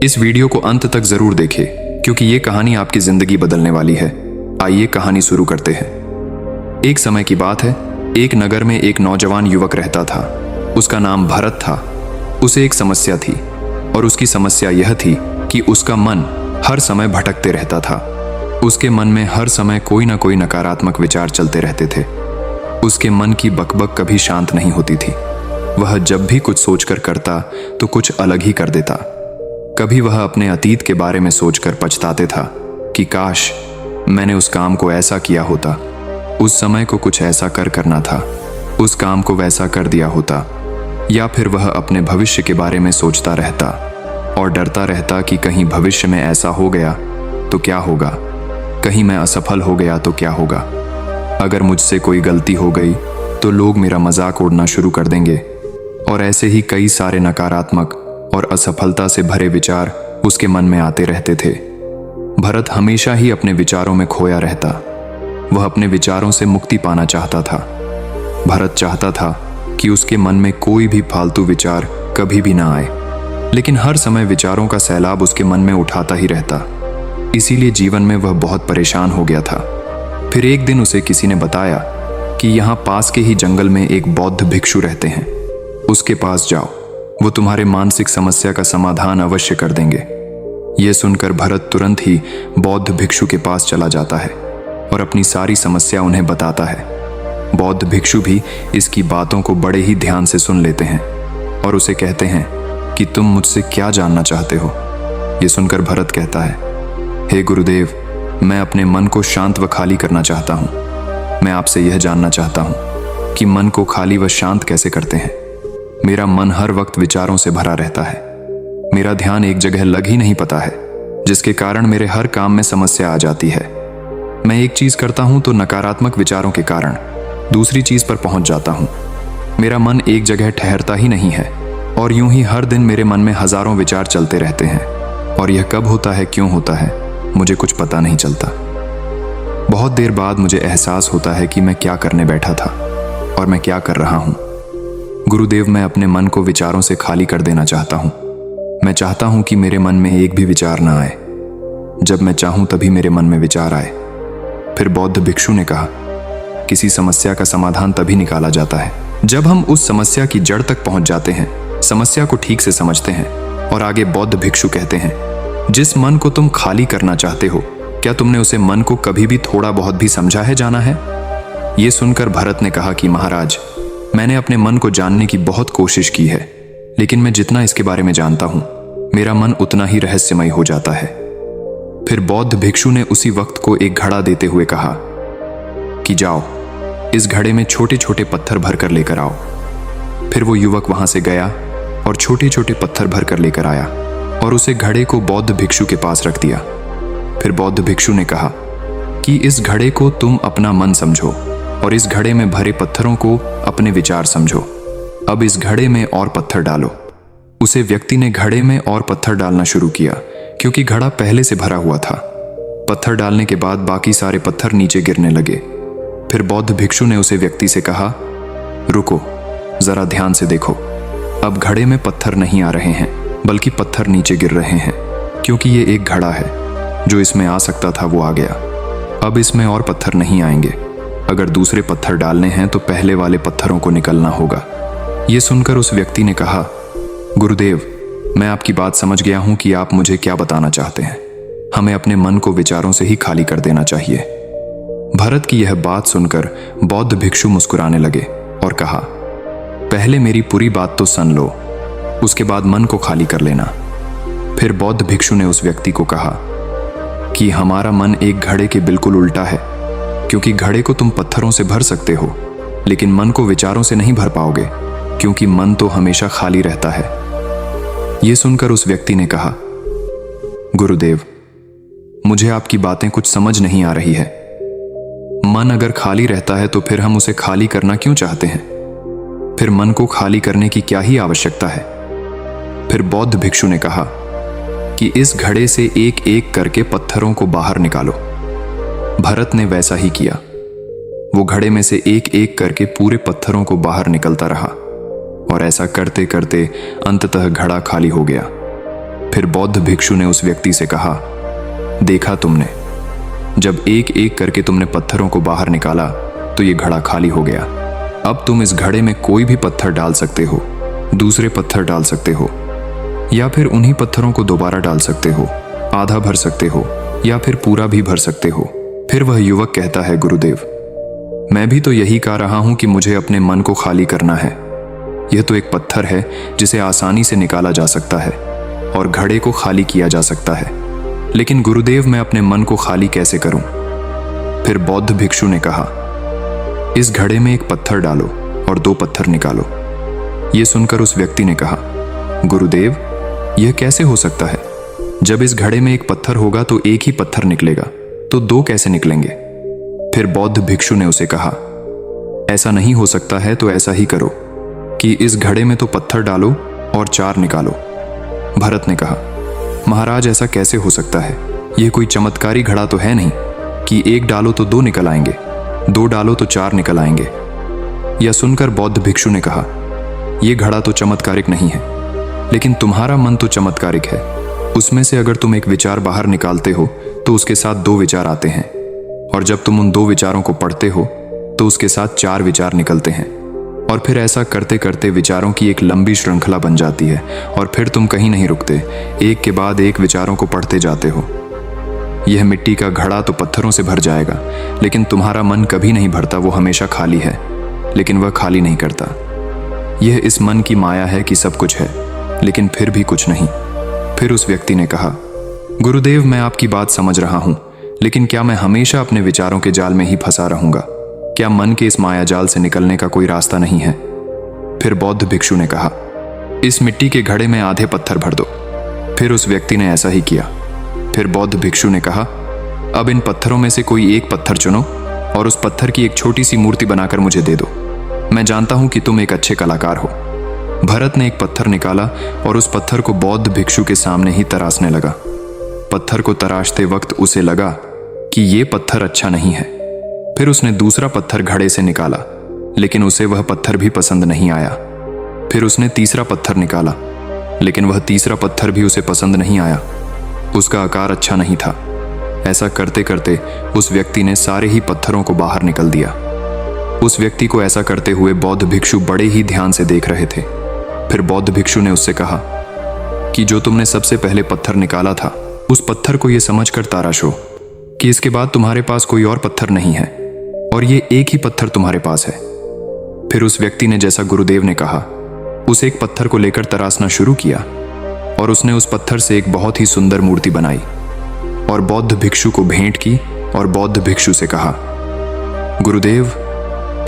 इस वीडियो को अंत तक जरूर देखें क्योंकि ये कहानी आपकी जिंदगी बदलने वाली है। आइए कहानी शुरू करते हैं। एक समय की बात है, एक नगर में एक नौजवान युवक रहता था। उसका नाम भरत था। उसे एक समस्या थी और उसकी समस्या यह थी कि उसका मन हर समय भटकते रहता था। उसके मन में हर समय कोई ना कोई नकारात्मक विचार चलते रहते थे। उसके मन की बकबक कभी शांत नहीं होती थी। वह जब भी कुछ सोचकर करता तो कुछ अलग ही कर देता। कभी वह अपने अतीत के बारे में सोचकर पछताते था कि काश मैंने उस काम को ऐसा किया होता, उस समय को कुछ ऐसा करना था, उस काम को वैसा कर दिया होता। या फिर वह अपने भविष्य के बारे में सोचता रहता और डरता रहता कि कहीं भविष्य में ऐसा हो गया तो क्या होगा, कहीं मैं असफल हो गया तो क्या होगा, अगर मुझसे कोई गलती हो गई तो लोग मेरा मजाक उड़ना शुरू कर देंगे। और ऐसे ही कई सारे नकारात्मक और असफलता से भरे विचार उसके मन में आते रहते थे। भरत हमेशा ही अपने विचारों में खोया रहता। वह अपने विचारों से मुक्ति पाना चाहता था। भरत चाहता था कि उसके मन में कोई भी फालतू विचार कभी भी ना आए, लेकिन हर समय विचारों का सैलाब उसके मन में उठाता ही रहता। इसीलिए जीवन में वह बहुत परेशान हो गया था। फिर एक दिन उसे किसी ने बताया कि यहाँ पास के ही जंगल में एक बौद्ध भिक्षु रहते हैं, उसके पास जाओ, वो तुम्हारे मानसिक समस्या का समाधान अवश्य कर देंगे। यह सुनकर भरत तुरंत ही बौद्ध भिक्षु के पास चला जाता है और अपनी सारी समस्या उन्हें बताता है। बौद्ध भिक्षु भी इसकी बातों को बड़े ही ध्यान से सुन लेते हैं और उसे कहते हैं कि तुम मुझसे क्या जानना चाहते हो। यह सुनकर भरत कहता है, हे गुरुदेव, मैं अपने मन को शांत व खाली करना चाहता हूँ। मैं आपसे यह जानना चाहता हूँ कि मन को खाली व शांत कैसे करते हैं। मेरा मन हर वक्त विचारों से भरा रहता है। मेरा ध्यान एक जगह लग ही नहीं पाता है, जिसके कारण मेरे हर काम में समस्या आ जाती है। मैं एक चीज करता हूं तो नकारात्मक विचारों के कारण दूसरी चीज पर पहुंच जाता हूं। मेरा मन एक जगह ठहरता ही नहीं है और यूं ही हर दिन मेरे मन में हजारों विचार चलते रहते हैं। और यह कब होता है, क्यों होता है, मुझे कुछ पता नहीं चलता। बहुत देर बाद मुझे एहसास होता है कि मैं क्या करने बैठा था और मैं क्या कर रहा हूं। गुरुदेव, मैं अपने मन को विचारों से खाली कर देना चाहता हूं। मैं चाहता हूं कि मेरे मन में एक भी विचार ना आए। जब मैं चाहूं तभी मेरे मन में विचार आए। फिर बौद्ध भिक्षु ने कहा, किसी समस्या का समाधान तभी निकाला जाता है जब हम उस समस्या की जड़ तक पहुंच जाते हैं, समस्या को ठीक से समझते हैं। और आगे बौद्ध भिक्षु कहते हैं, जिस मन को तुम खाली करना चाहते हो, क्या तुमने उसे मन को कभी भी थोड़ा बहुत भी समझा है, जाना है? ये सुनकर भरत ने कहा कि महाराज, मैंने अपने मन को जानने की बहुत कोशिश की है, लेकिन मैं जितना इसके बारे में जानता हूं, मेरा मन उतना ही रहस्यमय हो जाता है। फिर बौद्ध भिक्षु ने उसी वक्त को एक घड़ा देते हुए कहा कि जाओ, इस घड़े में छोटे छोटे पत्थर भरकर लेकर आओ। फिर वो युवक वहां से गया और छोटे छोटे पत्थर भरकर लेकर आया और उसे घड़े को बौद्ध भिक्षु के पास रख दिया। फिर बौद्ध भिक्षु ने कहा कि इस घड़े को तुम अपना मन समझो और इस घड़े में भरे पत्थरों को अपने विचार समझो। अब इस घड़े में और पत्थर डालो। उसे व्यक्ति ने घड़े में और पत्थर डालना शुरू किया क्योंकि घड़ा पहले से भरा हुआ था। पत्थर डालने के बाद बाकी सारे पत्थर नीचे गिरने लगे। फिर बौद्ध भिक्षु ने उसे व्यक्ति से कहा, रुको, जरा ध्यान से देखो। अब घड़े में पत्थर नहीं आ रहे हैं, बल्कि पत्थर नीचे गिर रहे हैं, क्योंकि ये एक घड़ा है। जो इसमें आ सकता था वो आ गया। अब इसमें और पत्थर नहीं आएंगे। अगर दूसरे पत्थर डालने हैं तो पहले वाले पत्थरों को निकलना होगा। यह सुनकर उस व्यक्ति ने कहा, गुरुदेव, मैं आपकी बात समझ गया हूं कि आप मुझे क्या बताना चाहते हैं। हमें अपने मन को विचारों से ही खाली कर देना चाहिए। भरत की यह बात सुनकर बौद्ध भिक्षु मुस्कुराने लगे और कहा, पहले मेरी पूरी बात तो सुन लो, उसके बाद मन को खाली कर लेना। फिर बौद्ध भिक्षु ने उस व्यक्ति को कहा कि हमारा मन एक घड़े के बिल्कुल उल्टा है, क्योंकि घड़े को तुम पत्थरों से भर सकते हो, लेकिन मन को विचारों से नहीं भर पाओगे, क्योंकि मन तो हमेशा खाली रहता है। यह सुनकर उस व्यक्ति ने कहा, गुरुदेव, मुझे आपकी बातें कुछ समझ नहीं आ रही है। मन अगर खाली रहता है तो फिर हम उसे खाली करना क्यों चाहते हैं? फिर मन को खाली करने की क्या ही आवश्यकता है? फिर बौद्ध भिक्षु ने कहा कि इस घड़े से एक एक करके पत्थरों को बाहर निकालो। भरत ने वैसा ही किया। वो घड़े में से एक एक करके पूरे पत्थरों को बाहर निकलता रहा और ऐसा करते करते अंततः घड़ा खाली हो गया। फिर बौद्ध भिक्षु ने उस व्यक्ति से कहा, देखा तुमने, जब एक एक करके तुमने पत्थरों को बाहर निकाला तो ये घड़ा खाली हो गया। अब तुम इस घड़े में कोई भी पत्थर डाल सकते हो, दूसरे पत्थर डाल सकते हो, या फिर उन्हीं पत्थरों को दोबारा डाल सकते हो, आधा भर सकते हो या फिर पूरा भी भर सकते हो। फिर वह युवक कहता है, गुरुदेव, मैं भी तो यही कह रहा हूं कि मुझे अपने मन को खाली करना है। यह तो एक पत्थर है जिसे आसानी से निकाला जा सकता है और घड़े को खाली किया जा सकता है, लेकिन गुरुदेव मैं अपने मन को खाली कैसे करूं? फिर बौद्ध भिक्षु ने कहा, इस घड़े में एक पत्थर डालो और 2 पत्थर निकालो। यह सुनकर उस व्यक्ति ने कहा, गुरुदेव, यह कैसे हो सकता है? जब इस घड़े में एक पत्थर होगा तो एक ही पत्थर निकलेगा, तो 2 कैसे निकलेंगे? फिर बौद्ध भिक्षु ने उसे कहा, ऐसा नहीं हो सकता है तो ऐसा ही करो कि इस घड़े में तो पत्थर डालो और 4 निकालो। भरत ने कहा, महाराज, ऐसा कैसे हो सकता है? यह कोई चमत्कारी घड़ा तो है नहीं कि 1 डालो तो 2 निकल आएंगे, 2 डालो तो 4 निकल आएंगे। यह सुनकर बौद्ध भिक्षु ने कहा, यह घड़ा तो चमत्कारिक नहीं है, लेकिन तुम्हारा मन तो चमत्कारिक है। उसमें से अगर तुम एक विचार बाहर निकालते हो तो उसके साथ 2 विचार आते हैं, और जब तुम उन 2 विचारों को पढ़ते हो तो उसके साथ 4 विचार निकलते हैं, और फिर ऐसा करते करते विचारों की एक लंबी श्रृंखला बन जाती है, और फिर तुम कहीं नहीं रुकते, एक के बाद एक विचारों को पढ़ते जाते हो। यह मिट्टी का घड़ा तो पत्थरों से भर जाएगा, लेकिन तुम्हारा मन कभी नहीं भरता, वो हमेशा खाली है, लेकिन वह खाली नहीं करता। यह इस मन की माया है कि सब कुछ है, लेकिन फिर भी कुछ नहीं। फिर उस व्यक्ति ने कहा, गुरुदेव, मैं आपकी बात समझ रहा हूं, लेकिन क्या मैं हमेशा अपने विचारों के जाल में ही फंसा रहूंगा? क्या मन के इस माया जाल से निकलने का कोई रास्ता नहीं है? फिर बौद्ध भिक्षु ने कहा, इस मिट्टी के घड़े में आधे पत्थर भर दो। फिर उस व्यक्ति ने ऐसा ही किया। फिर बौद्ध भिक्षु ने कहा, अब इन पत्थरों में से कोई एक पत्थर चुनो और उस पत्थर की एक छोटी सी मूर्ति बनाकर मुझे दे दो। मैं जानता हूं कि तुम एक अच्छे कलाकार हो। भरत ने एक पत्थर निकाला और उस पत्थर को बौद्ध भिक्षु के सामने ही तराशने लगा। पत्थर को तराशते वक्त उसे लगा कि ये पत्थर अच्छा नहीं है। फिर उसने दूसरा पत्थर घड़े से निकाला, लेकिन उसे वह पत्थर भी पसंद नहीं आया। फिर उसने तीसरा पत्थर निकाला, लेकिन वह तीसरा पत्थर भी उसे पसंद नहीं आया। उसका आकार अच्छा नहीं था। ऐसा करते करते उस व्यक्ति ने सारे ही पत्थरों को बाहर निकल दिया। उस व्यक्ति को ऐसा करते हुए बौद्ध भिक्षु बड़े ही ध्यान से देख रहे थे। फिर बौद्ध भिक्षु ने उससे कहा कि जो तुमने सबसे पहले पत्थर निकाला था, उस पत्थर को यह समझकर तराशो कि इसके बाद तुम्हारे पास कोई और पत्थर नहीं है और ये एक ही पत्थर तुम्हारे पास है। फिर उस व्यक्ति ने जैसा गुरुदेव ने कहा, उस एक पत्थर को लेकर तराशना शुरू किया और उसने उस पत्थर से एक बहुत ही सुंदर मूर्ति बनाई और बौद्ध भिक्षु को भेंट की। और बौद्ध भिक्षु से कहा, गुरुदेव,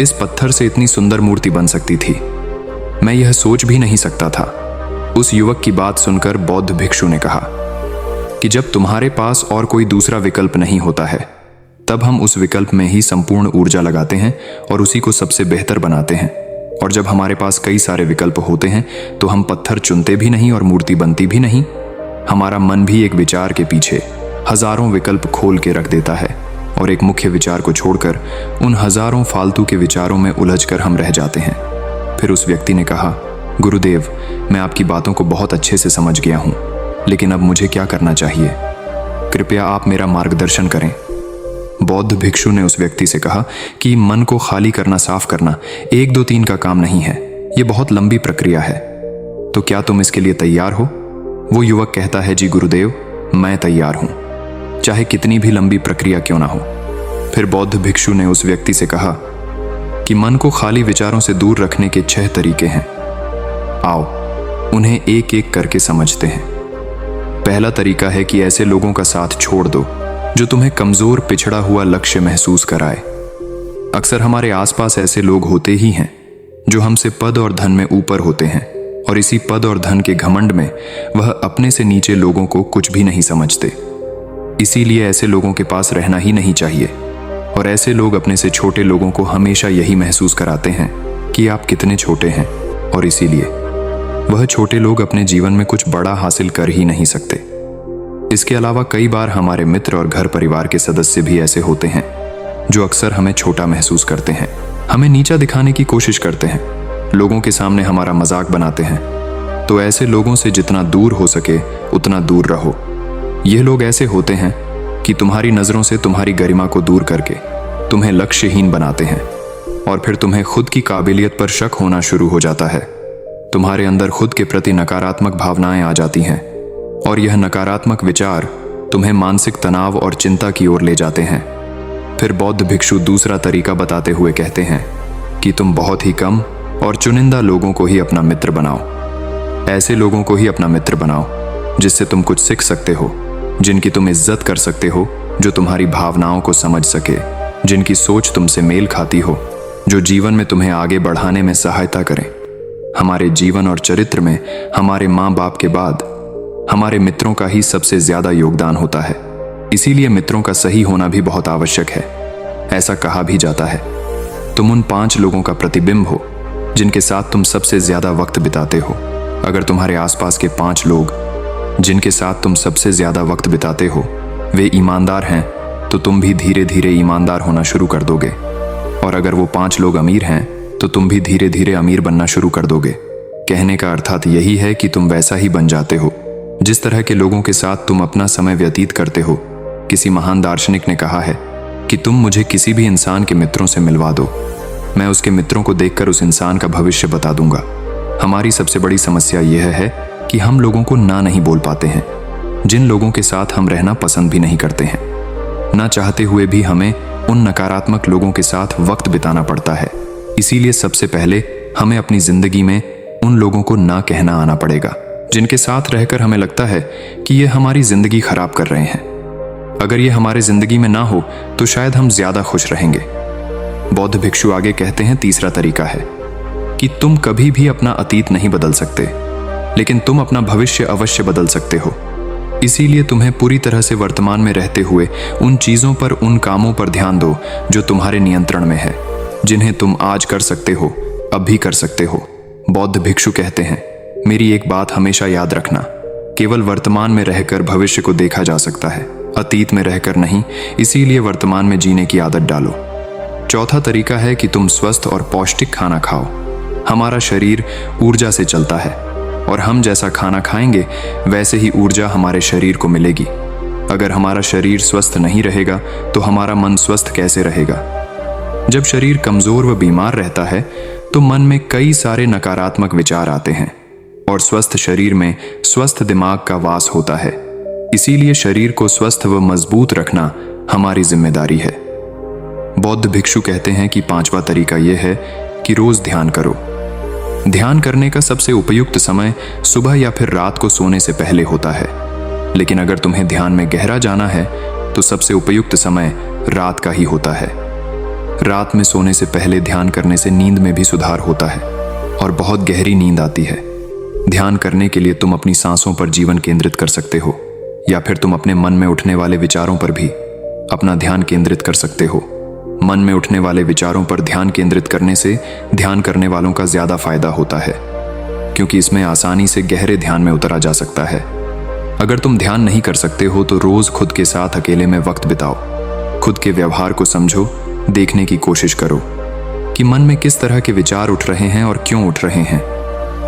इस पत्थर से इतनी सुंदर मूर्ति बन सकती थी, मैं यह सोच भी नहीं सकता था। उस युवक की बात सुनकर बौद्ध भिक्षु ने कहा कि जब तुम्हारे पास और कोई दूसरा विकल्प नहीं होता है, तब हम उस विकल्प में ही संपूर्ण ऊर्जा लगाते हैं और उसी को सबसे बेहतर बनाते हैं। और जब हमारे पास कई सारे विकल्प होते हैं तो हम पत्थर चुनते भी नहीं और मूर्ति बनती भी नहीं। हमारा मन भी एक विचार के पीछे हजारों विकल्प खोल के रख देता है और एक मुख्य विचार को छोड़कर उन हजारों फालतू के विचारों में उलझकर हम रह जाते हैं। फिर उस व्यक्ति ने कहा, गुरुदेव, मैं आपकी बातों को बहुत अच्छे से समझ गया हूं, लेकिन अब मुझे क्या करना चाहिए? कृपया आप मेरा मार्गदर्शन करें। बौद्ध भिक्षु ने उस व्यक्ति से कहा कि मन को खाली करना, साफ करना 1 2 3 का काम नहीं है, यह बहुत लंबी प्रक्रिया है। तो क्या तुम इसके लिए तैयार हो? वो युवक कहता है, जी गुरुदेव, मैं तैयार हूं, चाहे कितनी भी लंबी प्रक्रिया क्यों ना हो। फिर बौद्ध भिक्षु ने उस व्यक्ति से कहा कि मन को खाली विचारों से दूर रखने के 6 तरीके हैं। आओ उन्हें एक एक करके समझते हैं। पहला तरीका है कि ऐसे लोगों का साथ छोड़ दो जो तुम्हें कमजोर, पिछड़ा हुआ लक्ष्य महसूस कराए। अक्सर हमारे आसपास ऐसे लोग होते ही हैं जो हमसे पद और धन में ऊपर होते हैं, और इसी पद और धन के घमंड में वह अपने से नीचे लोगों को कुछ भी नहीं समझते। इसीलिए ऐसे लोगों के पास रहना ही नहीं चाहिए। और ऐसे लोग अपने से छोटे लोगों को हमेशा यही महसूस कराते हैं कि आप कितने छोटे हैं, और इसीलिए वह छोटे लोग अपने जीवन में कुछ बड़ा हासिल कर ही नहीं सकते। इसके अलावा कई बार हमारे मित्र और घर परिवार के सदस्य भी ऐसे होते हैं जो अक्सर हमें छोटा महसूस करते हैं, हमें नीचा दिखाने की कोशिश करते हैं, लोगों के सामने हमारा मजाक बनाते हैं। तो ऐसे लोगों से जितना दूर हो सके उतना दूर रहो। ये लोग ऐसे होते हैं कि तुम्हारी नज़रों से तुम्हारी गरिमा को दूर करके तुम्हें लक्ष्यहीन बनाते हैं और फिर तुम्हें खुद की काबिलियत पर शक होना शुरू हो जाता है। तुम्हारे अंदर खुद के प्रति नकारात्मक भावनाएं आ जाती हैं और यह नकारात्मक विचार तुम्हें मानसिक तनाव और चिंता की ओर ले जाते हैं। फिर बौद्ध भिक्षु दूसरा तरीका बताते हुए कहते हैं कि तुम बहुत ही कम और चुनिंदा लोगों को ही अपना मित्र बनाओ। ऐसे लोगों को ही अपना मित्र बनाओ जिससे तुम कुछ सीख सकते हो, जिनकी तुम इज्जत कर सकते हो, जो तुम्हारी भावनाओं को समझ सके, जिनकी सोच तुमसे मेल खाती हो, जो जीवन में तुम्हें आगे बढ़ाने में सहायता करें। हमारे जीवन और चरित्र में हमारे माँ बाप के बाद हमारे मित्रों का ही सबसे ज्यादा योगदान होता है। इसीलिए मित्रों का सही होना भी बहुत आवश्यक है। ऐसा कहा भी जाता है, तुम उन 5 लोगों का प्रतिबिंब हो जिनके साथ तुम सबसे ज्यादा वक्त बिताते हो। अगर तुम्हारे आसपास के 5 लोग जिनके साथ तुम सबसे ज्यादा वक्त बिताते हो वे ईमानदार हैं, तो तुम भी धीरे धीरे ईमानदार होना शुरू कर दोगे। और अगर वो 5 लोग अमीर हैं तो तुम भी धीरे धीरे अमीर बनना शुरू कर दोगे। कहने का अर्थात यही है कि तुम वैसा ही बन जाते हो जिस तरह के लोगों के साथ तुम अपना समय व्यतीत करते हो। किसी महान दार्शनिक ने कहा है कि तुम मुझे किसी भी इंसान के मित्रों से मिलवा दो, मैं उसके मित्रों को देखकर उस इंसान का भविष्य बता दूंगा। हमारी सबसे बड़ी समस्या यह है कि हम लोगों को ना नहीं बोल पाते हैं। जिन लोगों के साथ हम रहना पसंद भी नहीं करते हैं, ना चाहते हुए भी हमें उन नकारात्मक लोगों के साथ वक्त बिताना पड़ता है। इसीलिए सबसे पहले हमें अपनी जिंदगी में उन लोगों को ना कहना आना पड़ेगा जिनके साथ रहकर हमें लगता है कि ये हमारी जिंदगी खराब कर रहे हैं। अगर ये हमारे जिंदगी में ना हो तो शायद हम ज्यादा खुश रहेंगे। बौद्ध भिक्षु आगे कहते हैं तीसरा तरीका है कि तुम कभी भी अपना अतीत नहीं बदल सकते, लेकिन तुम अपना भविष्य अवश्य बदल सकते हो। इसीलिए तुम्हें पूरी तरह से वर्तमान में रहते हुए उन चीजों पर, उन कामों पर ध्यान दो जो तुम्हारे नियंत्रण में है, जिन्हें तुम आज कर सकते हो, अब भी कर सकते हो। बौद्ध भिक्षु कहते हैं, मेरी एक बात हमेशा याद रखना, केवल वर्तमान में रहकर भविष्य को देखा जा सकता है, अतीत में रहकर नहीं। इसीलिए वर्तमान में जीने की आदत डालो। चौथा तरीका है कि तुम स्वस्थ और पौष्टिक खाना खाओ। हमारा शरीर ऊर्जा से चलता है और हम जैसा खाना खाएंगे वैसे ही ऊर्जा हमारे शरीर को मिलेगी। अगर हमारा शरीर स्वस्थ नहीं रहेगा तो हमारा मन स्वस्थ कैसे रहेगा? जब शरीर कमजोर व बीमार रहता है तो मन में कई सारे नकारात्मक विचार आते हैं और स्वस्थ शरीर में स्वस्थ दिमाग का वास होता है। इसीलिए शरीर को स्वस्थ व मजबूत रखना हमारी जिम्मेदारी है। बौद्ध भिक्षु कहते हैं कि 5वां तरीका यह है कि रोज ध्यान करो। ध्यान करने का सबसे उपयुक्त समय सुबह या फिर रात को सोने से पहले होता है, लेकिन अगर तुम्हें ध्यान में गहरा जाना है तो सबसे उपयुक्त समय रात का ही होता है। रात में सोने से पहले ध्यान करने से नींद में भी सुधार होता है और बहुत गहरी नींद आती है। ध्यान करने के लिए तुम अपनी सांसों पर जीवन केंद्रित कर सकते हो या फिर तुम अपने मन में उठने वाले विचारों पर भी अपना ध्यान केंद्रित कर सकते हो। मन में उठने वाले विचारों पर ध्यान केंद्रित करने से ध्यान करने वालों का ज्यादा फायदा होता है, क्योंकि इसमें आसानी से गहरे ध्यान में उतरा जा सकता है। अगर तुम ध्यान नहीं कर सकते हो तो रोज खुद के साथ अकेले में वक्त बिताओ। खुद के व्यवहार को समझो, देखने की कोशिश करो कि मन में किस तरह के विचार उठ रहे हैं और क्यों उठ रहे हैं।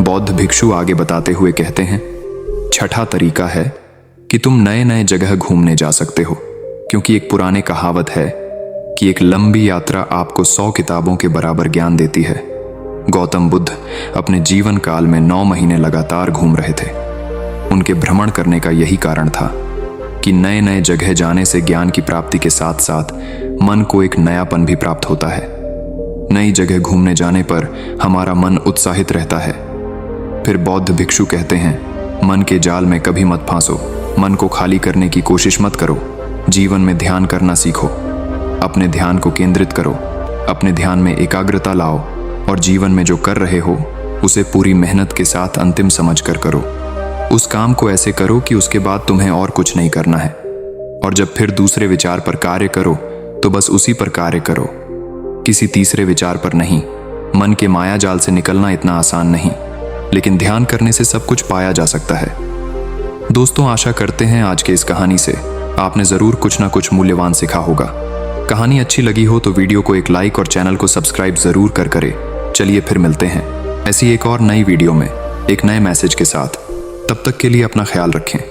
बौद्ध भिक्षु आगे बताते हुए कहते हैं, छठा तरीका है कि तुम नए नए जगह घूमने जा सकते हो, क्योंकि एक पुरानी कहावत है कि एक लंबी यात्रा आपको 100 किताबों के बराबर ज्ञान देती है। गौतम बुद्ध अपने जीवन काल में 9 महीने लगातार घूम रहे थे। उनके भ्रमण करने का यही कारण था कि नए नए जगह जाने से ज्ञान की प्राप्ति के साथ साथ मन को एक नयापन भी प्राप्त होता है। नई जगह घूमने जाने पर हमारा मन उत्साहित रहता है। फिर बौद्ध भिक्षु कहते हैं, मन के जाल में कभी मत फांसो, मन को खाली करने की कोशिश मत करो। जीवन में ध्यान करना सीखो, अपने ध्यान को केंद्रित करो, अपने ध्यान में एकाग्रता लाओ और जीवन में जो कर रहे हो उसे पूरी मेहनत के साथ अंतिम समझ कर करो। उस काम को ऐसे करो कि उसके बाद तुम्हें और कुछ नहीं करना है। और जब फिर दूसरे विचार पर कार्य करो तो बस उसी पर कार्य करो, किसी तीसरे विचार पर नहीं। मन के माया जाल से निकलना इतना आसान नहीं, लेकिन ध्यान करने से सब कुछ पाया जा सकता है। दोस्तों, आशा करते हैं आज के इस कहानी से आपने जरूर कुछ ना कुछ मूल्यवान सीखा होगा। कहानी अच्छी लगी हो तो वीडियो को एक लाइक और चैनल को सब्सक्राइब जरूर करें। चलिए फिर मिलते हैं ऐसी एक और नई वीडियो में। एक नए मैसेज के साथ। तब तक के लिए अपना ख्याल रखें।